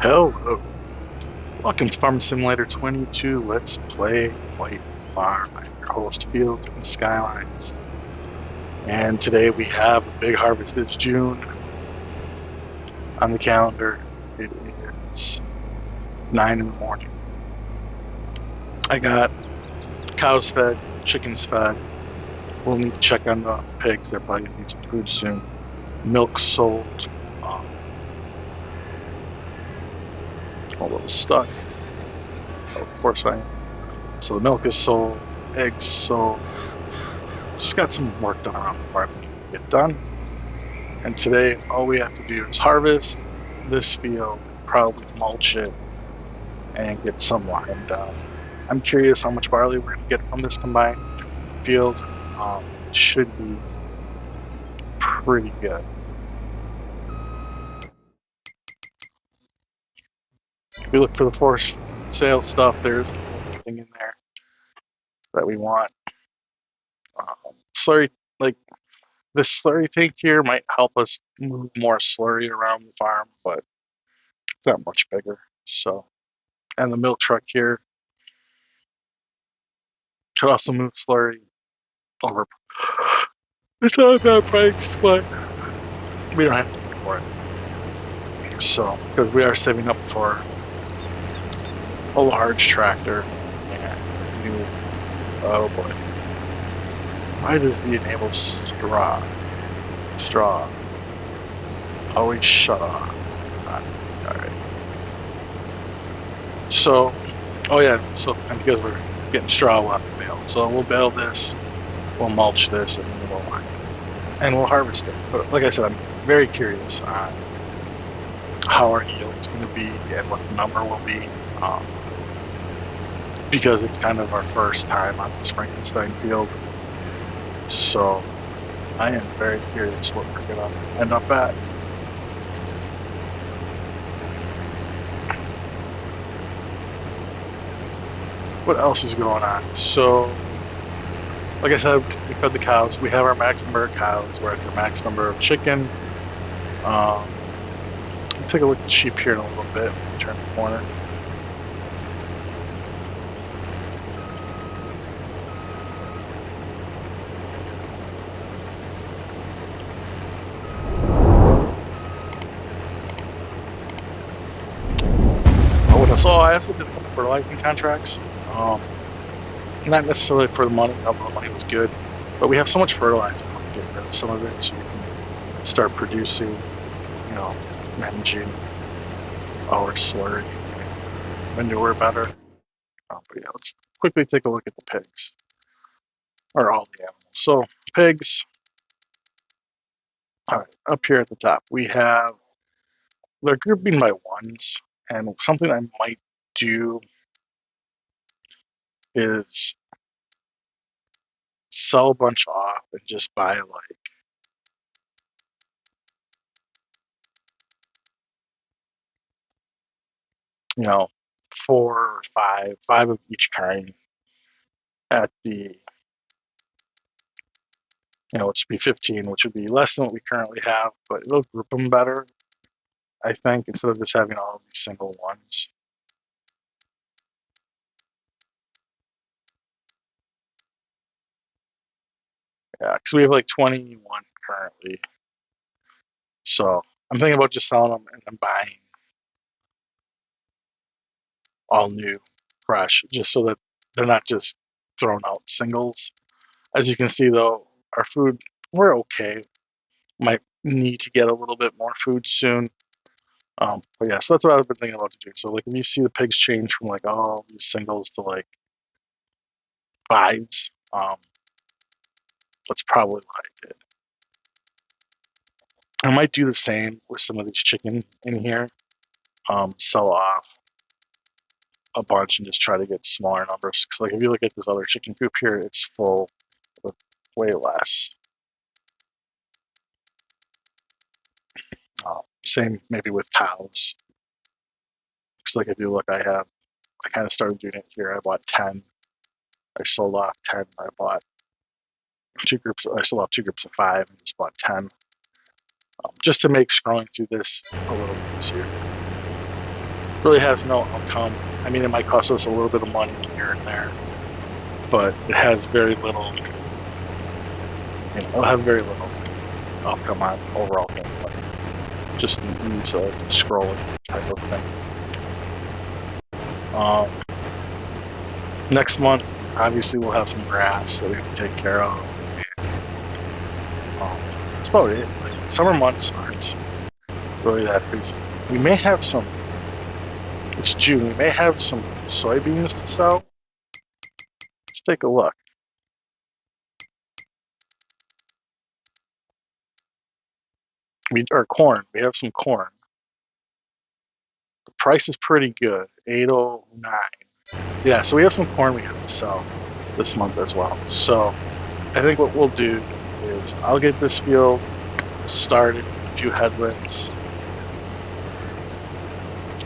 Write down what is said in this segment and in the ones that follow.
Hello, welcome to Farm Simulator 22. Let's play White Farm. I'm your host, Fields and Skylines. And today we have a big harvest. It's June on the calendar. It is 9 in the morning. I got cows fed, chickens fed. We'll need to check on the pigs. They're probably going to need some food soon. Milk sold. A little stuck. Of course I am. So the milk is sold, eggs sold. Just got some work done around the farm to get done. And today, all we have to do is harvest this field, probably mulch it, and get some lime done. I'm curious how much barley we're going to get from this combined field. It should be pretty good. If we look for the forest sale stuff, there isn't really anything in there that we want. Slurry, like this slurry tank here, might help us move more slurry around the farm, but it's not much bigger. So, and the milk truck here could also move slurry over. It's not a bad price, but we don't have to pay for it. So, because we are saving up for a large tractor and new. Oh boy. Why does the enable straw always shut off? Alright. So, oh yeah, so, and because we're getting straw, we'll have to bale. So we'll bale this, we'll mulch this, and we'll harvest it. But like I said, I'm very curious on how our yield's going to be and what the number will be, because it's kind of our first time on this Frankenstein field. So I am very curious what we're going to end up at. What else is going on? So, like I said, we fed the cows. We have our max number of cows. We're at the max number of chicken. We'll take a look at the sheep here in a little bit. Turn the corner. So I also did a couple fertilizing contracts. Not necessarily for the money, although the money was good, but we have so much fertilizer, we get rid of some of it so we can start producing, managing our slurry manure better. But yeah, let's quickly take a look at the pigs, or all the animals. So pigs, all right, up here at the top, we have, they're grouping by ones, and something I might do is sell a bunch off and just buy like, 4 or 5 of each kind at the, which would be 15, which would be less than what we currently have, but it'll group them better, I think, instead of just having all of these single ones. Yeah, because we have like 21 currently. So I'm thinking about just selling them and then buying all new, fresh, just so that they're not just thrown out singles. As you can see, though, our food, we're okay. Might need to get a little bit more food soon. But yeah, so that's what I've been thinking about to do. So like, if you see the pigs change from like all these singles to like fives, that's probably what I did. I might do the same with some of these chicken in here. Sell off a bunch and just try to get smaller numbers. Because like, if you look at this other chicken coop here, it's full with way less. Same maybe with cows. Because like, if you look, I kind of started doing it here. I bought 10. I sold off 10. I bought two groups. I sold off 2 groups of 5 and just bought 10. Just to make scrolling through this a little easier. really has no outcome. I mean, it might cost us a little bit of money here and there, but it has very little, it'll have very little outcome on overall gameplay. Just use a scrolling type of thing. Next month, obviously, we'll have some grass that we have to take care of. That's about it. Like, summer months aren't really that busy. We may have some. It's June. We may have some soybeans to sell. Let's take a look. Or corn. We have some corn. The price is pretty good. 809. Yeah, so we have some corn we have to sell this month as well. So I think what we'll do is I'll get this field started, a few headlands,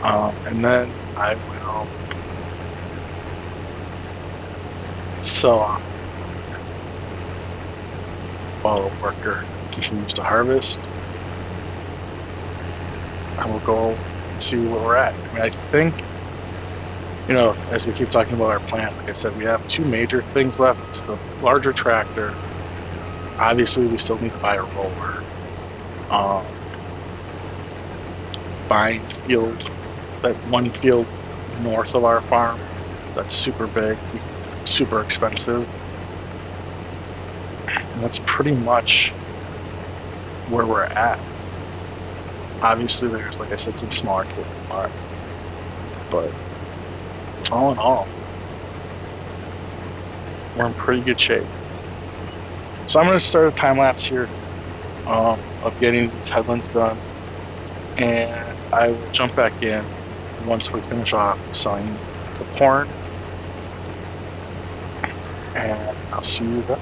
and then I will sell off while the worker continues to harvest. I will go and see where we're at. I mean, I think, as we keep talking about our plant, like I said, we have two major things left. It's the larger tractor. Obviously, we still need to buy a roller. Buying field, that one field north of our farm, that's super big, super expensive. And that's pretty much where we're at. Obviously, there's, like I said, some smaller kids, but all in all, we're in pretty good shape. So I'm going to start a time lapse here of getting these headlands done, and I will jump back in once we finish off selling the corn, and I'll see you then.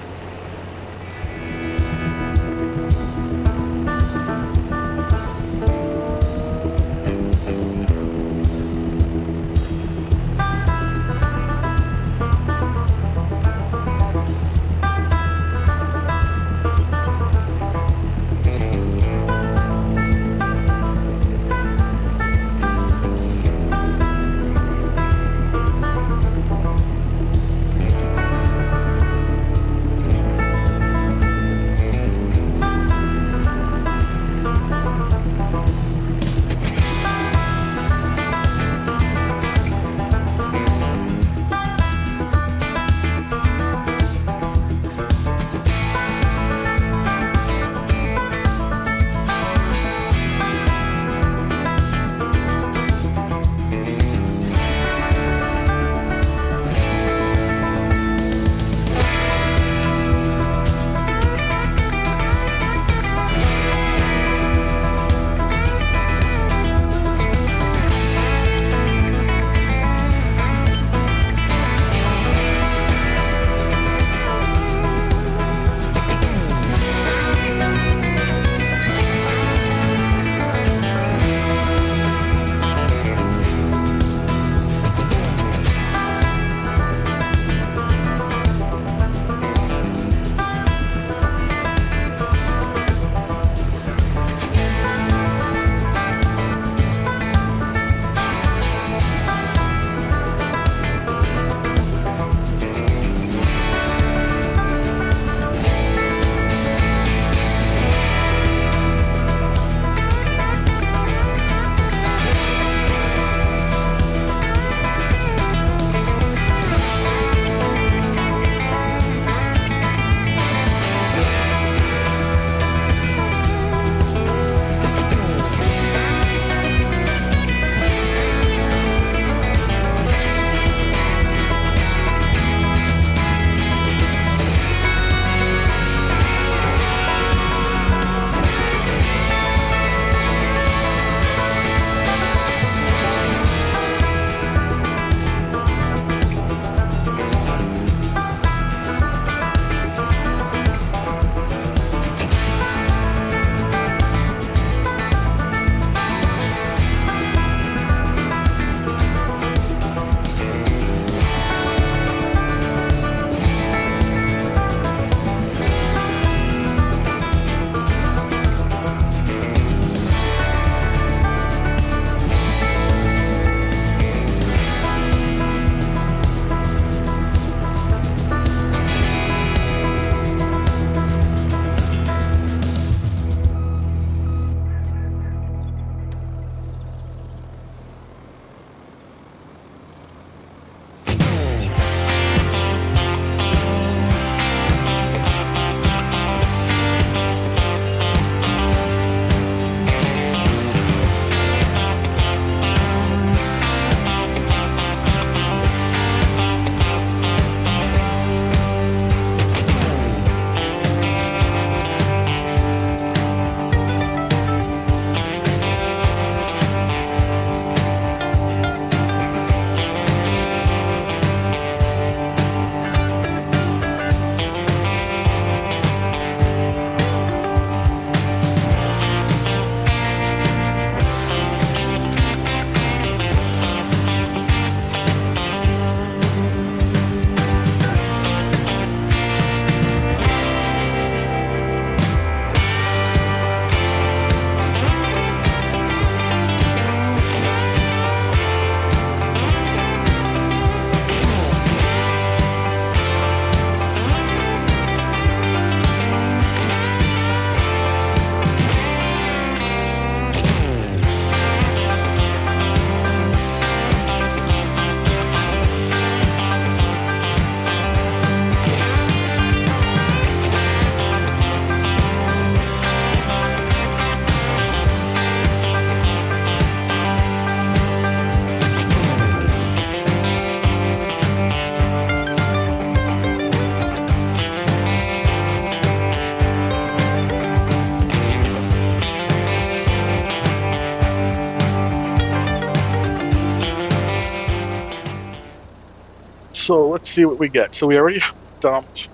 So let's see what we get. So we already dumped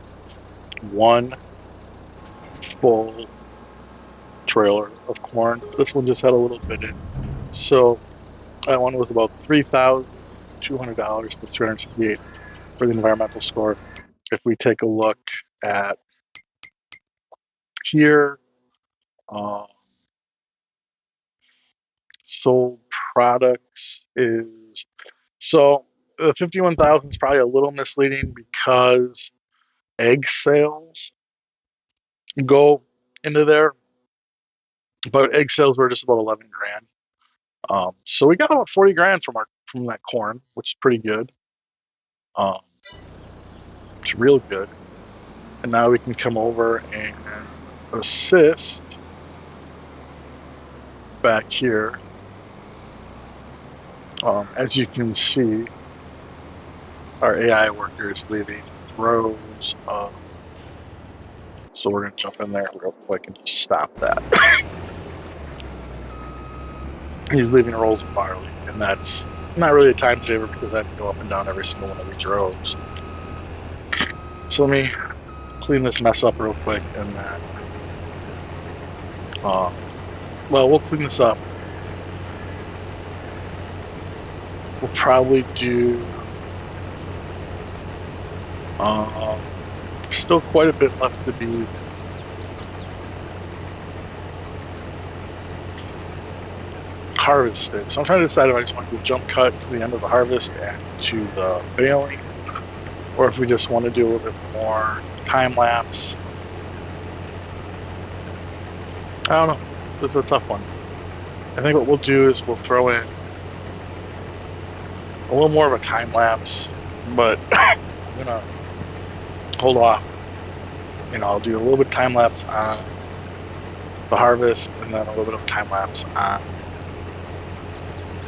one full trailer of corn. This one just had a little bit in. So that one was about $3,200 for 368 for the environmental score. If we take a look at here, um, sold products is so the 51,000 is probably a little misleading because egg sales go into there, but egg sales were just about 11 grand. So we got about 40 grand from that corn, which is pretty good. Um, it's real good. And now we can come over and assist back here. As you can see, our AI worker is leaving rows of. So we're going to jump in there real quick and just stop that. He's leaving rolls of barley, and that's not really a time saver because I have to go up and down every single one of these rows. So let me clean this mess up real quick, and then, well, we'll clean this up. We'll probably do, still quite a bit left to be harvested. So I'm trying to decide if I just want to do a jump cut to the end of the harvest and to the baling, or if we just want to do a little bit more time lapse. I don't know. This is a tough one. I think what we'll do is we'll throw in a little more of a time lapse, but I'm gonna hold off. I'll do a little bit of time lapse on the harvest and then a little bit of time lapse on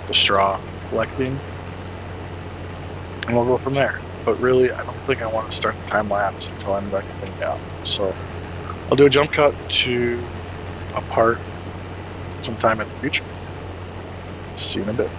the straw collecting, and we'll go from there. But really, I don't think I want to start the time lapse until I'm back everything out. So I'll do a jump cut to a part sometime in the future. See you in a bit.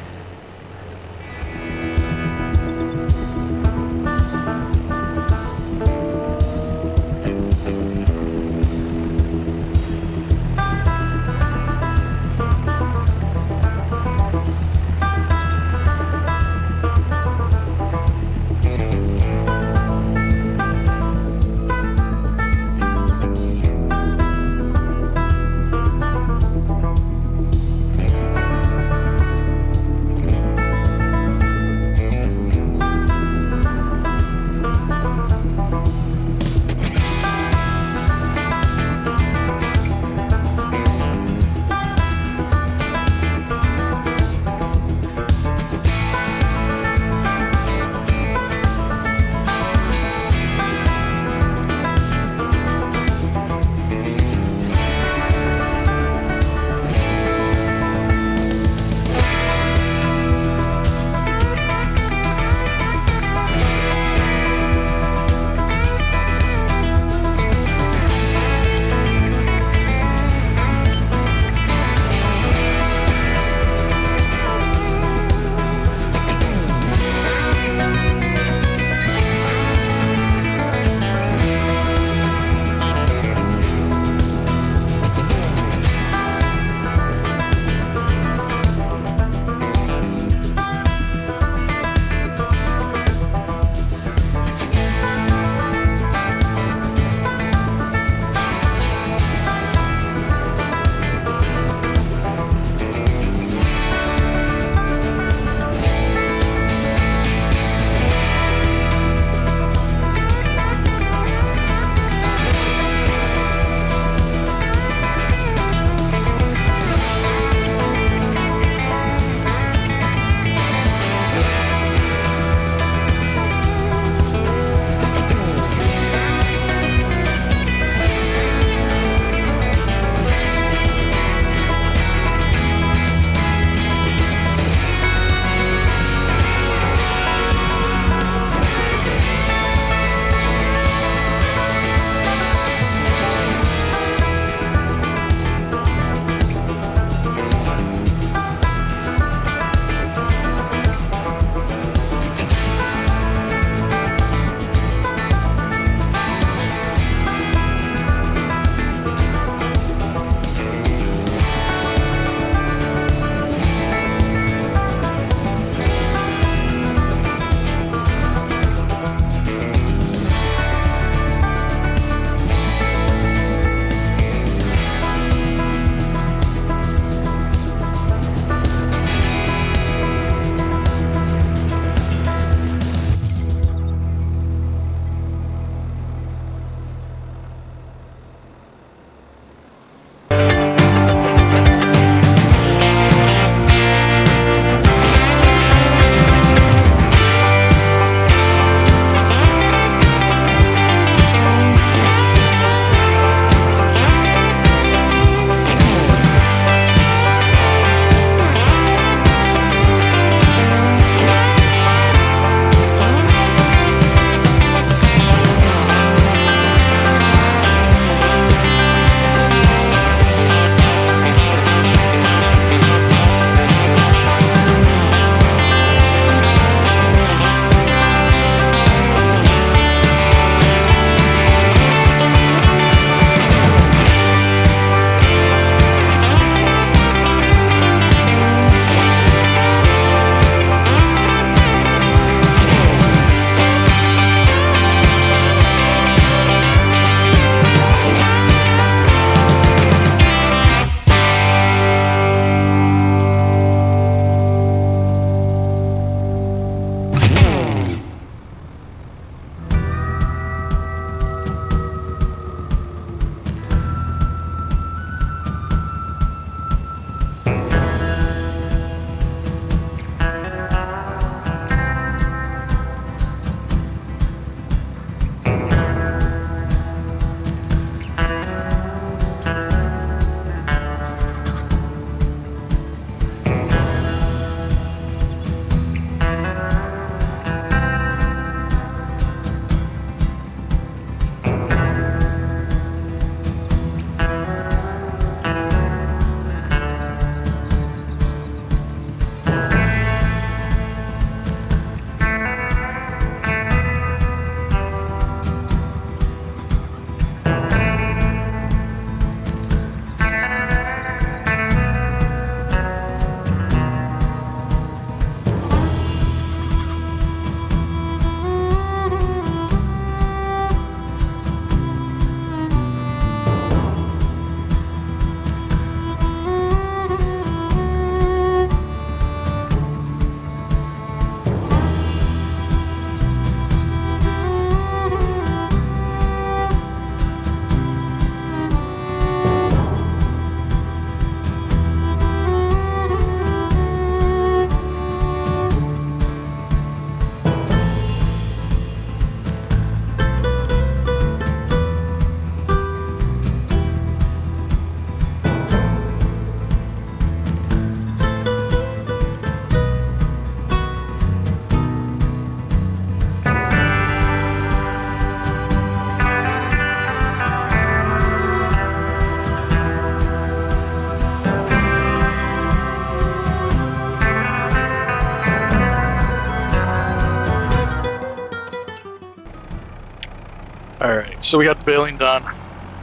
So we got the baling done,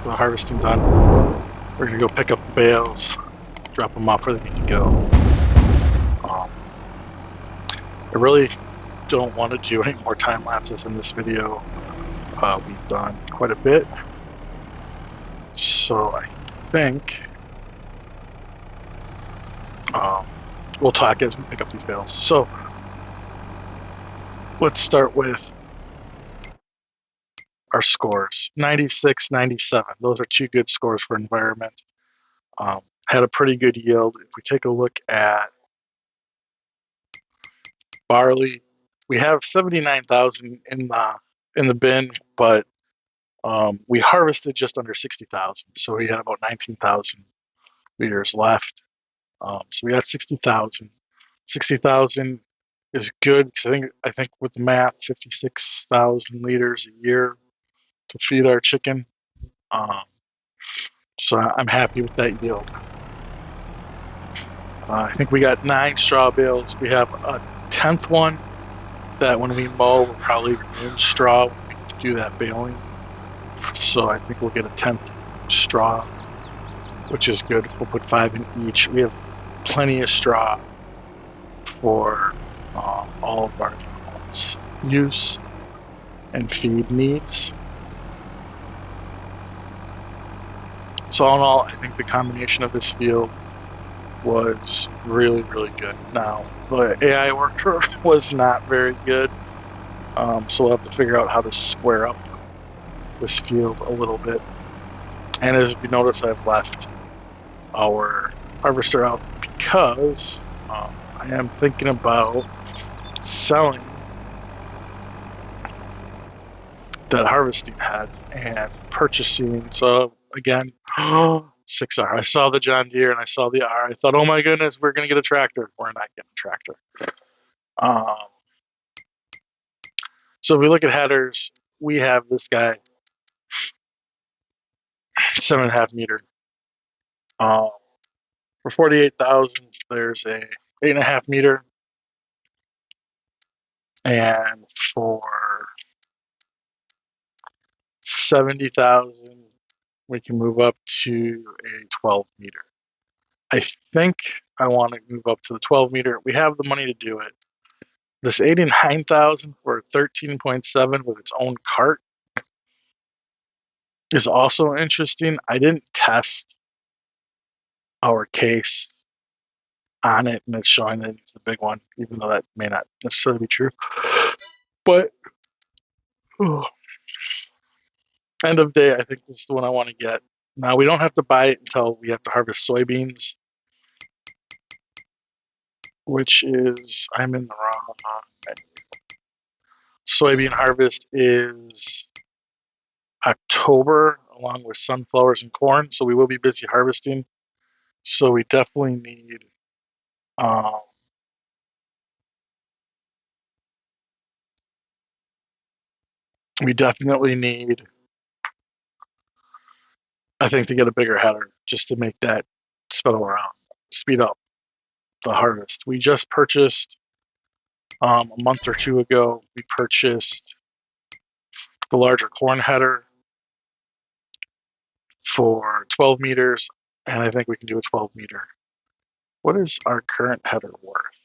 the harvesting done. We're gonna go pick up the bales, drop them off where they need to go. I really don't want to do any more time lapses in this video. We've done quite a bit, so I think we'll talk as we pick up these bales. So let's start with our scores. 96, 97. Those are two good scores for environment. Had a pretty good yield. If we take a look at barley, we have 79,000 in the bin, but we harvested just under 60,000, so we had about 19,000 liters left. So we got 60,000. 60,000 is good because I think with the math, 56,000 liters a year to feed our chicken. So I'm happy with that yield. I think we got 9 straw bales. We have a 10th one that when we mow, we'll probably remove straw when we do that baling. So I think we'll get a 10th straw, which is good. We'll put 5 in each. We have plenty of straw for all of our animals' use and feed needs. So all in all, I think the combination of this field was really, really good. Now, the AI worker was not very good, so we'll have to figure out how to square up this field a little bit. And as you notice, I've left our harvester out because I am thinking about selling that harvesting head and purchasing. So again, 6R. I saw the John Deere and I saw the R. I thought, oh my goodness, we're going to get a tractor. We're not getting a tractor. So if we look at headers, we have this guy, 7.5 meter. For 48,000, there's a 8.5 meter, and for 70,000, we can move up to a 12 meter. I think I want to move up to the 12 meter. We have the money to do it. This 89,000 for 13.7 with its own cart is also interesting. I didn't test our case on it, and it's showing that it's the big one, even though that may not necessarily be true. But end of day, I think this is the one I want to get. Now, we don't have to buy it until we have to harvest soybeans, which is, I'm in the wrong menu. Soybean harvest is October, along with sunflowers and corn, so we will be busy harvesting. So we definitely need I think, to get a bigger header just to make that speed up the harvest. We just purchased a month or two ago. We purchased the larger corn header for 12 meters, and I think we can do a 12 meter. What is our current header worth?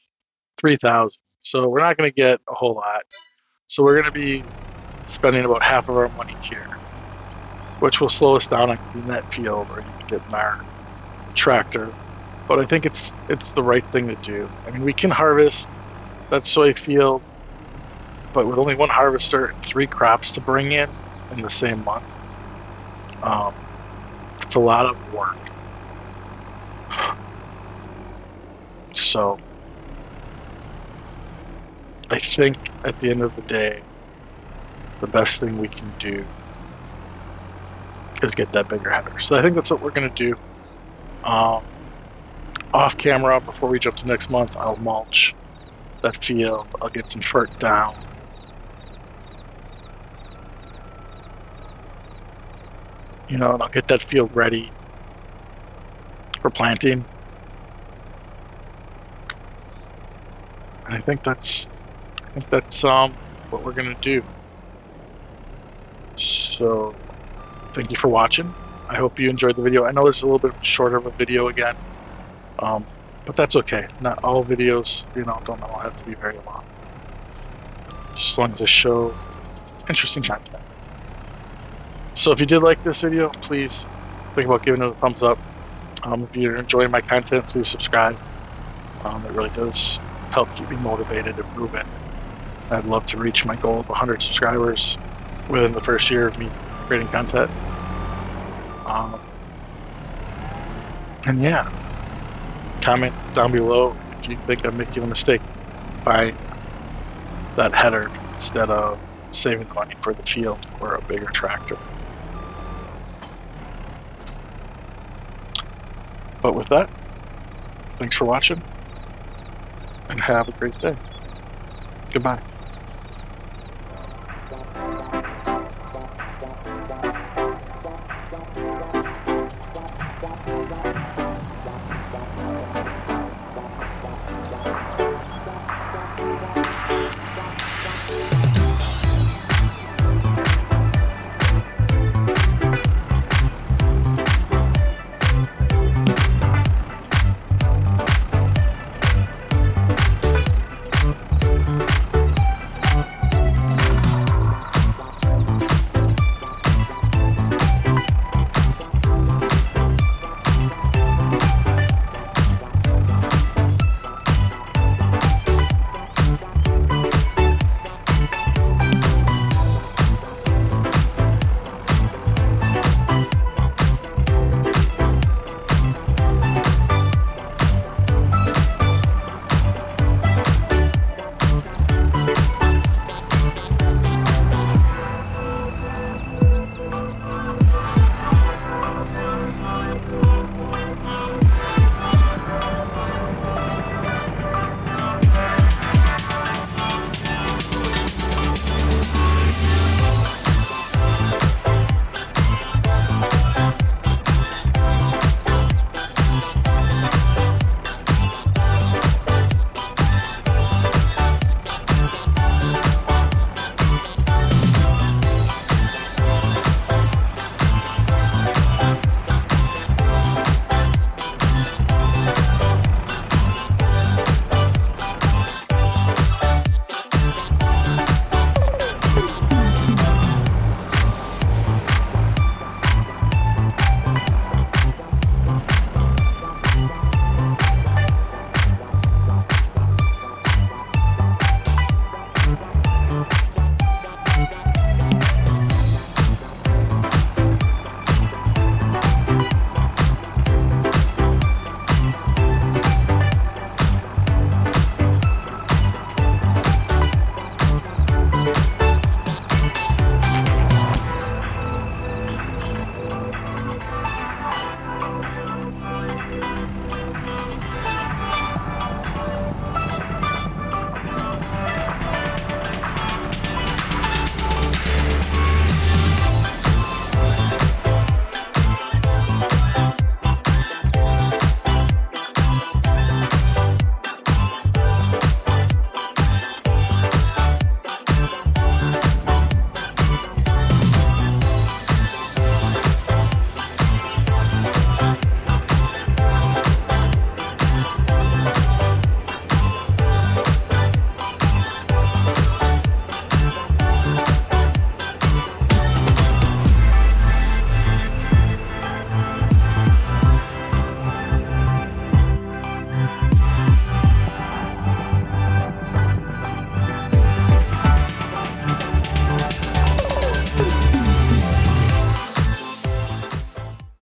3,000. So we're not going to get a whole lot. So we're going to be spending about half of our money here, which will slow us down on getting that field or getting our tractor. But I think it's the right thing to do. I mean, we can harvest that soy field, but with only one harvester and 3 crops to bring in the same month, it's a lot of work. So I think at the end of the day, the best thing we can do is get that bigger header. So I think that's what we're going to do. Off camera, before we jump to next month, I'll mulch that field. I'll get some fert down. And I'll get that field ready for planting. And I think that's what we're gonna do. So thank you for watching. I hope you enjoyed the video. I know this is a little bit shorter of a video again, but that's okay. Not all videos, don't all have to be very long. Just as long as they show interesting content. So if you did like this video, please think about giving it a thumbs up. If you're enjoying my content, please subscribe. It really does help keep me motivated and moving. I'd love to reach my goal of 100 subscribers within the first year of me creating content. And yeah, comment down below if you think I'm making a mistake by that header instead of saving money for the field or a bigger tractor. But with that, thanks for watching and have a great day. Goodbye.